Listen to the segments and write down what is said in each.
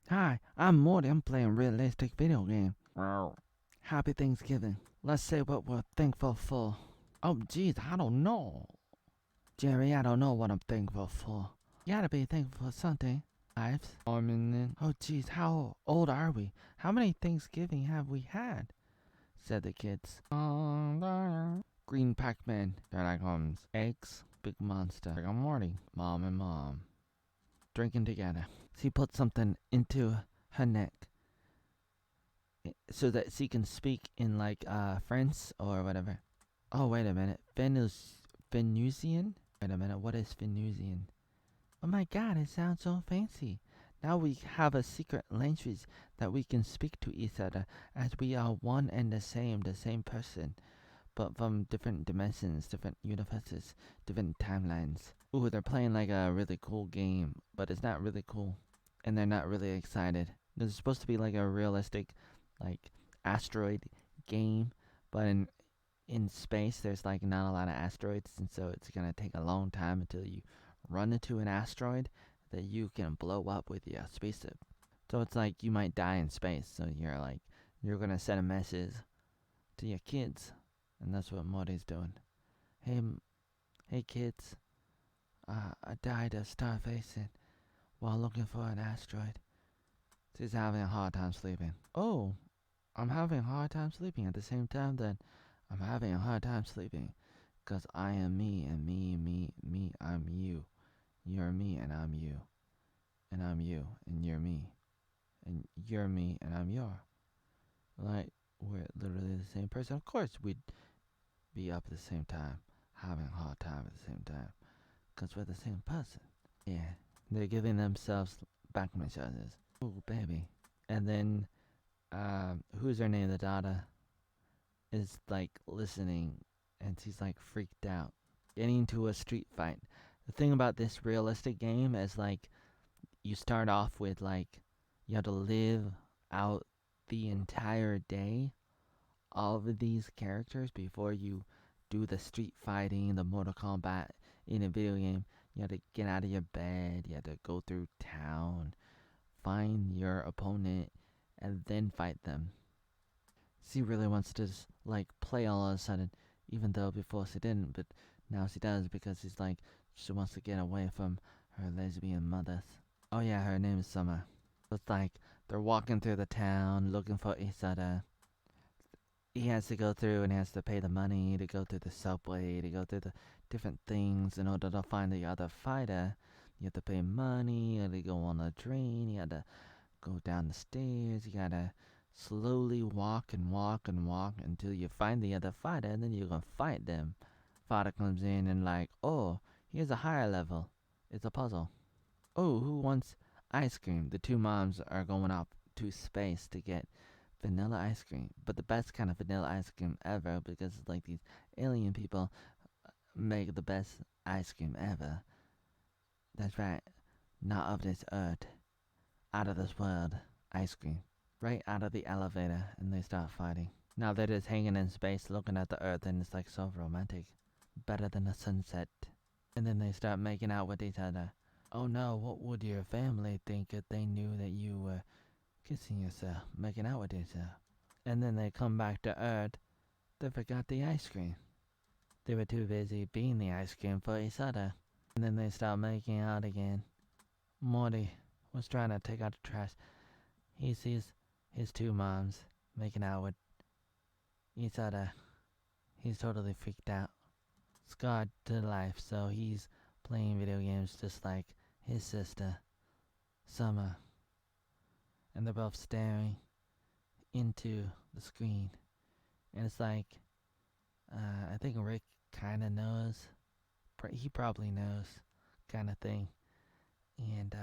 Hi, I'm Morty. I'm playing a realistic video game. Happy Thanksgiving. Let's say what we're thankful for. Oh, geez, I don't know. Jerry, I don't know what I'm thankful for. You gotta be thankful for something. Lives. Oh, geez, how old are we? How many Thanksgiving have we had? Said the kids. Green Pac-Man. Sherlock Holmes. Eggs. Big monster. Rick and Morty. Mom and mom. Drinking together. She put something into her neck so that she can speak in like French or whatever. Oh, wait a minute. Venusian? Wait a minute. What is Venusian? Oh my god, it sounds so fancy. Now we have a secret language that we can speak to each other as we are one and the same person, but from different dimensions, different universes, different timelines. Ooh, they're playing like a really cool game, but it's not really cool. And they're not really excited. This is supposed to be like a realistic, like, asteroid game, but in space there's like not a lot of asteroids, and so it's gonna take a long time until you run into an asteroid that you can blow up with your spaceship. So it's like you might die in space, so you're gonna send a message to your kids, and that's what Morty's doing. Hey, hey kids, I died of starvation while looking for an asteroid. She's having a hard time sleeping. Oh, I'm having a hard time sleeping at the same time that I'm having a hard time sleeping. Because I am me, and me, I'm you. You're me, and I'm you. And I'm you, and you're me. And you're me, and I'm your. Like, we're literally the same person. Of course, we'd be up at the same time, having a hard time at the same time. Because we're the same person. Yeah, they're giving themselves back massages. Oh, baby. And then, who's her name? The daughter is like listening, and she's like freaked out, getting into a street fight. The thing about this realistic game is like you start off with like you have to live out the entire day all of these characters before you do the street fighting, the Mortal Kombat in a video game. You have to get out of your bed, you have to go through town, find your opponent, and then fight them. She really wants to just, like, play all of a sudden, even though before she didn't, but now she does because she's like, she wants to get away from her lesbian mothers. Oh yeah, her name is Summer. It's like they're walking through the town looking for each other. He has to go through and he has to pay the money to go through the subway, to go through the different things in order to find the other fighter. You have to pay money, you have to go on a train, you have to go down the stairs, you gotta slowly walk and walk and walk until you find the other fighter, and then you can fight them. Fighter comes in and like, oh, here's a higher level. It's a puzzle. Oh, who wants ice cream? The two moms are going up to space to get vanilla ice cream, but the best kind of vanilla ice cream ever, because like these alien people make the best ice cream ever. That's right, not of this earth, out of this world ice cream. Right out of the elevator, and they start fighting. Now they're just hanging in space looking at the earth, and it's like so romantic. Better than a sunset. And then they start making out with each other. Oh no, what would your family think if they knew that you were kissing yourself, making out with yourself? And then they come back to earth. They forgot the ice cream. They were too busy being the ice cream for each other. And then they start making out again. Morty was trying to take out the trash. He sees his two moms making out with each other. He's totally freaked out. Scarred to life, so he's playing video games just like his sister, Summer. And they're both staring into the screen. And it's like, I think Rick kind of knows. He probably knows, kind of thing. And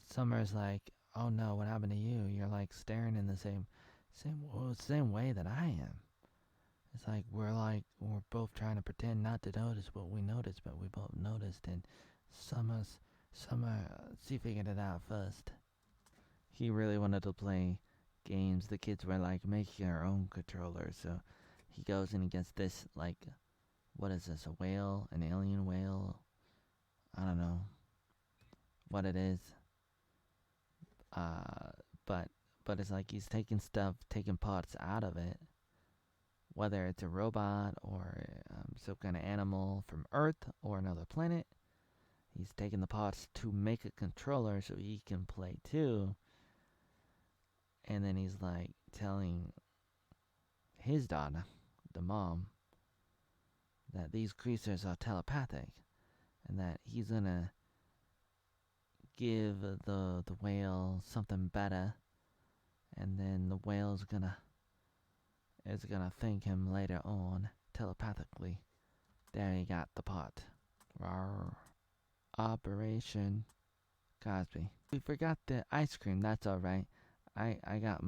Summer's like, oh no, what happened to you? You're like staring in the same way that I am. It's like we're both trying to pretend not to notice what we noticed, but we both noticed. And Summer, she figured it out first. He really wanted to play games. The kids were like making their own controllers, so he goes and he gets this, like, what is this? A whale? An alien whale? I don't know what it is. But it's like he's taking parts out of it, whether it's a robot or some kind of animal from Earth or another planet. He's taking the parts to make a controller so he can play too. And then he's like telling his daughter, the mom, that these creatures are telepathic and that he's gonna give the whale something better, and then the whale's gonna thank him later on telepathically. There he got the pot. Rawr. Operation Cosby. We forgot the ice cream. That's all right. I got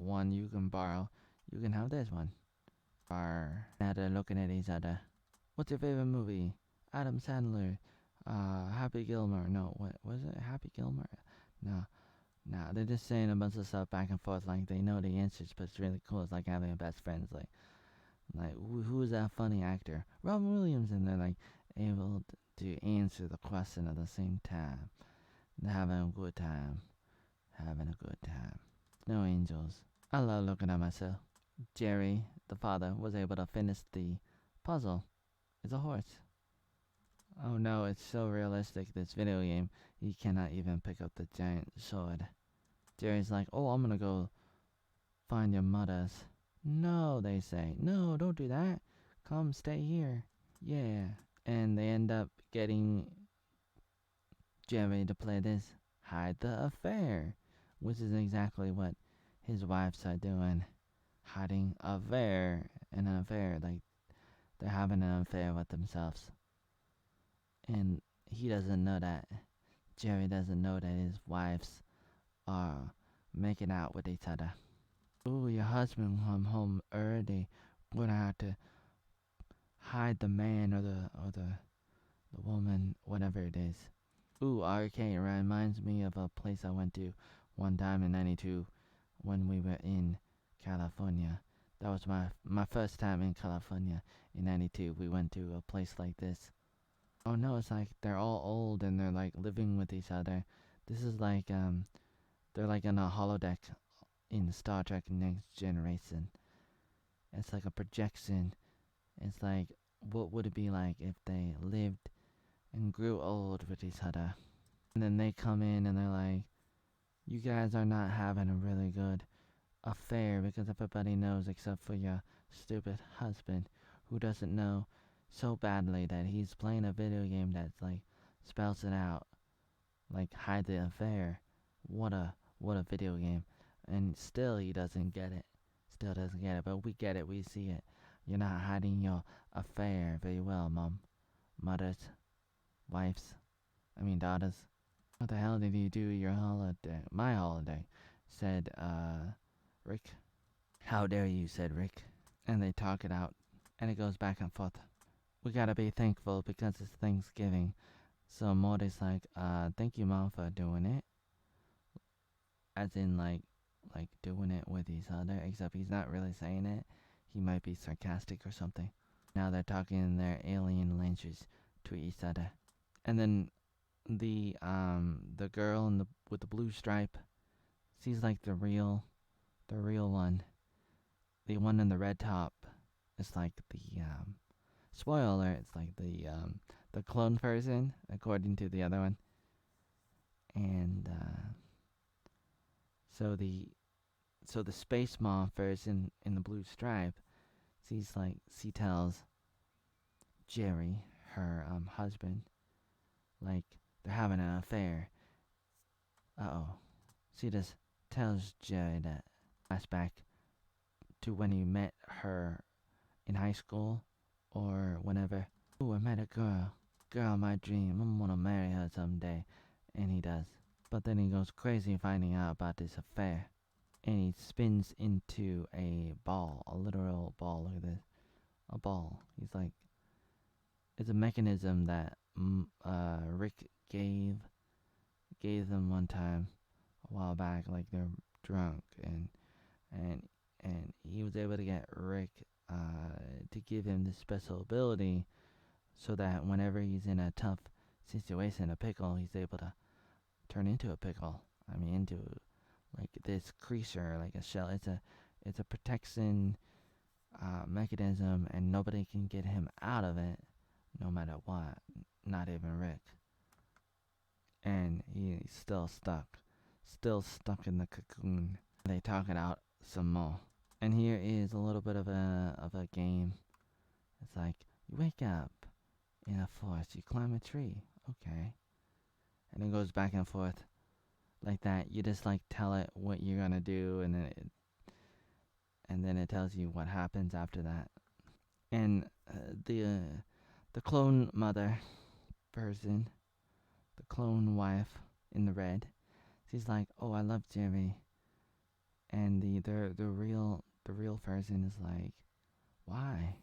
one you can borrow. You can have this one. Now they're looking at each other. What's your favorite movie? Adam Sandler. Happy Gilmore. No, what was it? Happy Gilmore? No. Nah, they're just saying a bunch of stuff back and forth like they know the answers, but it's really cool. It's like having a best friends. Like who is that funny actor? Robin Williams, and they're like able to answer the question at the same time. They're having a good time. Having a good time. No angels. I love looking at myself. Jerry, the father, was able to finish the puzzle. It's a horse. Oh no, it's so realistic, this video game. He cannot even pick up the giant sword. Jerry's like, oh, I'm gonna go find your mothers. No, they say. No, don't do that. Come, stay here. Yeah. And they end up getting Jerry to play this hide the affair, which is exactly what his wives are doing. Hiding an affair. Like, they're having an affair with themselves. And he doesn't know that. Jerry doesn't know that his wives are making out with each other. Ooh, your husband come home early. We're gonna have to hide the man or the woman, whatever it is. Ooh, arcade reminds me of a place I went to one time in '92 when we were in California. That was my first time in California in '92. We went to a place like this. Oh no, it's like they're all old and they're like living with each other. This is like they're like in a holodeck in Star Trek Next Generation. It's like a projection. It's like, what would it be like if they lived and grew old with each other? And then they come in and they're like, you guys are not having a really good affair because everybody knows except for your stupid husband who doesn't know so badly that he's playing a video game that's like spells it out. Like hide the affair. What a video game. And still he doesn't get it. Still doesn't get it. But we get it, we see it. You're not hiding your affair very well, Mom. Mothers. Wives. Daughters. What the hell did you do your holiday? My holiday, said Rick. How dare you, said Rick. And they talk it out. And it goes back and forth. We gotta be thankful because it's Thanksgiving. So Morty's like, thank you, Mom, for doing it. As in, like doing it with each other, except he's not really saying it. He might be sarcastic or something. Now they're talking in their alien language to each other. And then the girl with the blue stripe, she's like the real one. The one in the red top is like the spoiler alert, it's like the clone person according to the other one. And so the space mom version in the blue stripe, she tells Jerry, her husband, like they're having an affair. She just tells Jerry that flashback to when he met her in high school or whenever. Ooh, I met a girl of my dream. I'm gonna marry her someday. And he does. But then he goes crazy finding out about this affair. And he spins into a ball, a literal ball. Look at this. A ball. He's like, it's a mechanism that Rick gave them one time a while back, like they're drunk, and he was able to get Rick to give him this special ability so that whenever he's in a tough situation, a pickle, he's able to turn into a pickle. I mean, into like this creature, like a shell. It's a protection mechanism, and nobody can get him out of it, no matter what. Not even Rick. And he's still stuck in the cocoon. They talk it out some more. And here is a little bit of a game. It's like you wake up in a forest, you climb a tree, okay, and it goes back and forth like that. You just like tell it what you're gonna do, and then it tells you what happens after that. And the clone mother person, the clone wife in the red, she's like, "Oh, I love Jerry," and the real person is like, "Why?"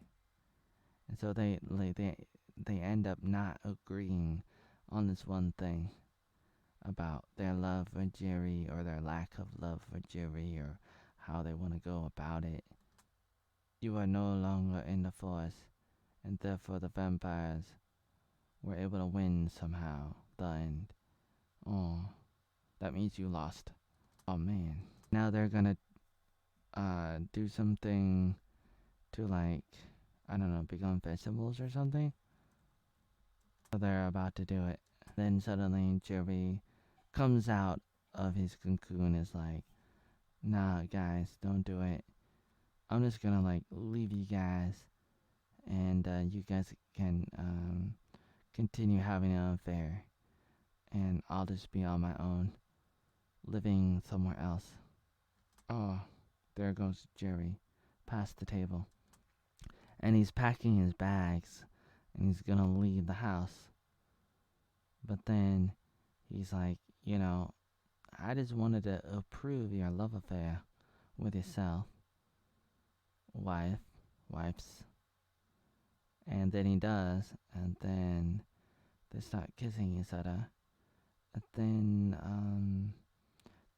And so they end up not agreeing on this one thing about their love for Jerry or their lack of love for Jerry or how they want to go about it. You are no longer in the forest, and therefore the vampires were able to win somehow. The end. Oh, that means you lost. Oh man. Now they're gonna do something to, like, I don't know, become vegetables or something. So they're about to do it. Then suddenly Jerry comes out of his cocoon, is like, "Nah, guys, don't do it. I'm just gonna like leave you guys, and you guys can continue having an affair, and I'll just be on my own, living somewhere else." Oh, there goes Jerry, past the table, and he's packing his bags, and he's gonna leave the house. But then he's like, I just wanted to approve your love affair with yourself, wifes. And then he does, and then they start kissing each other. And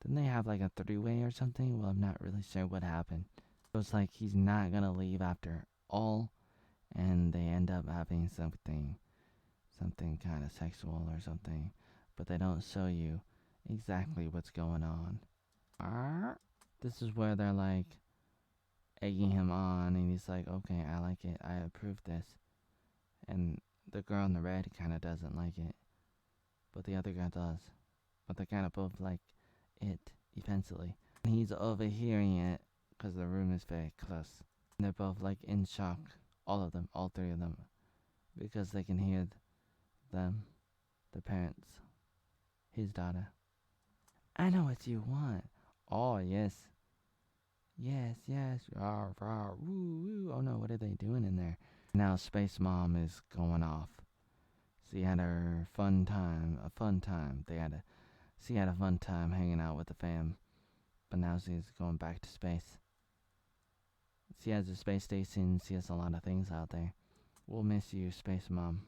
then they have like a three-way or something. Well, I'm not really sure what happened. It was like he's not gonna leave after all, and they end up having something kind of sexual or something, but they don't show you exactly what's going on. This is where they're like egging him on, and he's like, "Okay, I like it. I approve this." And the girl in the red kind of doesn't like it, but the other guy does. But they kind of both like it eventually. And he's overhearing it because the room is very close. And they're both like in shock, all of them, all three of them, because they can hear them, the parents, his daughter. "I know what you want." "Oh, yes. Yes. Rah, rah, woo, woo." Oh no, what are they doing in there? Now Space Mom is going off. She had her fun time, she had a fun time hanging out with the fam, but now she's going back to space. She has a space station, she has a lot of things out there. We'll miss you, Space Mom.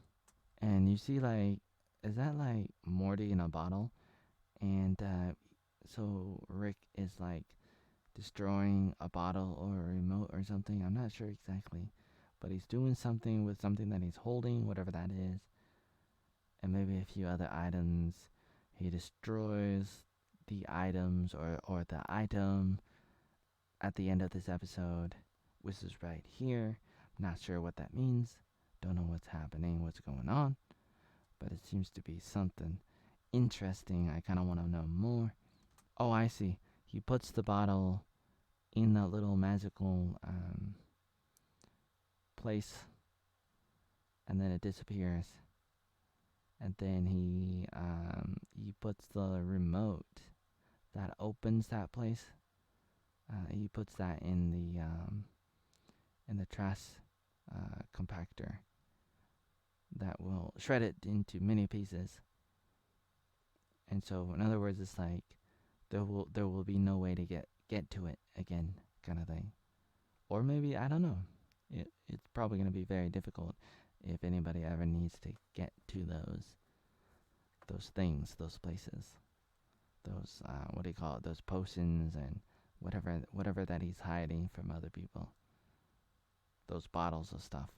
And you see, like, is that like Morty in a bottle? And so Rick is like destroying a bottle or a remote or something. I'm not sure exactly, but he's doing something with something that he's holding, whatever that is, and maybe a few other items. He destroys the items or the item at the end of this episode, which is right here. Not sure what that means. Don't know what's happening, what's going on, but it seems to be something interesting. I kind of want to know more. Oh, I see. He puts the bottle in that little magical place, and then it disappears. And then he puts the remote that opens that place. He puts that in the trash compactor that will shred it into many pieces. And so, in other words, it's like there will be no way to get to it again, kind of thing. Or maybe, I don't know. It's probably going to be very difficult if anybody ever needs to get to those things, those places, those what do you call it? Those potions and whatever that he's hiding from other people. Those bottles of stuff.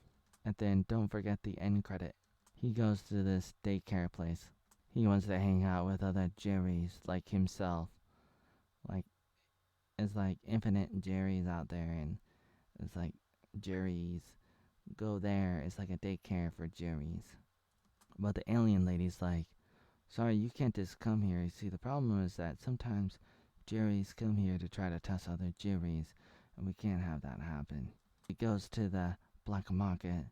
And then don't forget the end credit. He goes to this daycare place. He wants to hang out with other Jerrys like himself. Like, it's like infinite Jerrys out there, and it's like Jerrys go there. It's like a daycare for Jerrys. But the alien lady's like, sorry, you can't just come here. You see, the problem is that sometimes Jerrys come here to try to test other Jerrys, and we can't have that happen. He goes to the black market,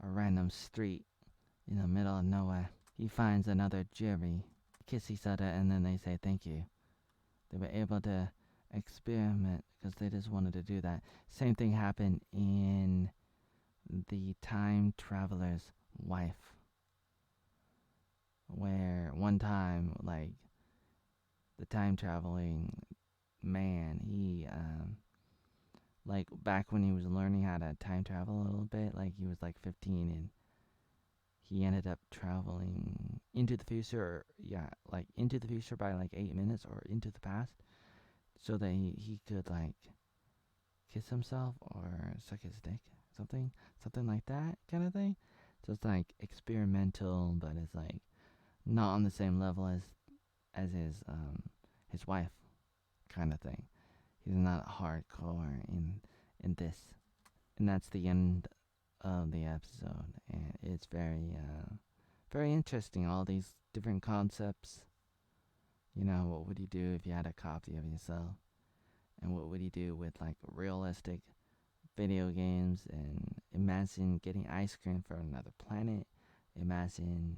a random street in the middle of nowhere. He finds another Jerry, kiss each other, and then they say thank you. They were able to experiment because they just wanted to do that. Same thing happened in the Time Traveler's Wife, where one time, like, the time traveling man, he like back when he was learning how to time travel a little bit, like he was like 15, and he ended up traveling into the future, or, yeah, like into the future by like 8 minutes, or into the past, so that he could like kiss himself or suck his dick, something like that kind of thing. So it's like experimental, but it's like not on the same level as his wife kind of thing. He's not hardcore in this, and that's the end of the episode. And it's very interesting. All these different concepts. You know, what would you do if you had a copy of yourself? And what would you do with like realistic video games? And imagine getting ice cream from another planet. Imagine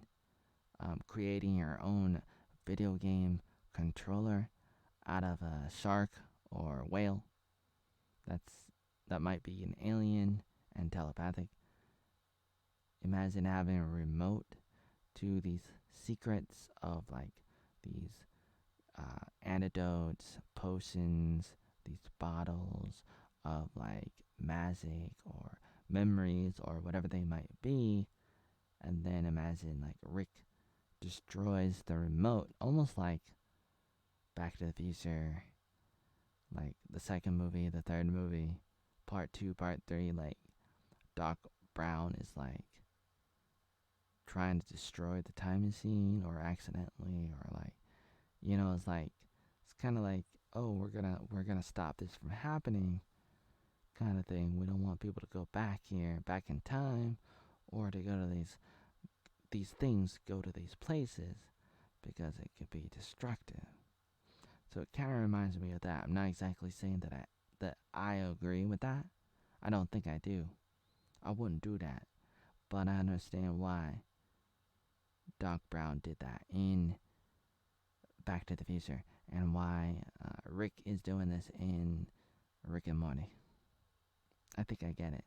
creating your own video game controller out of a shark or whale. That might be an alien and telepathic. Imagine having a remote to these secrets of like these antidotes, potions, these bottles of like magic or memories or whatever they might be. And then imagine like Rick destroys the remote, almost like Back to the Future, like the second movie, the third movie, part 2, part 3, like Doc Brown is like trying to destroy the time machine, or accidentally, or like, you know, it's like, it's kind of like, oh, we're gonna stop this from happening kind of thing. We don't want people to go back in time, or to go to these things, go to these places, because it could be destructive. So it kind of reminds me of that. I'm not exactly saying that I agree with that. I don't think I do. I wouldn't do that. But I understand why Doc Brown did that in Back to the Future, and why Rick is doing this in Rick and Morty. I think I get it.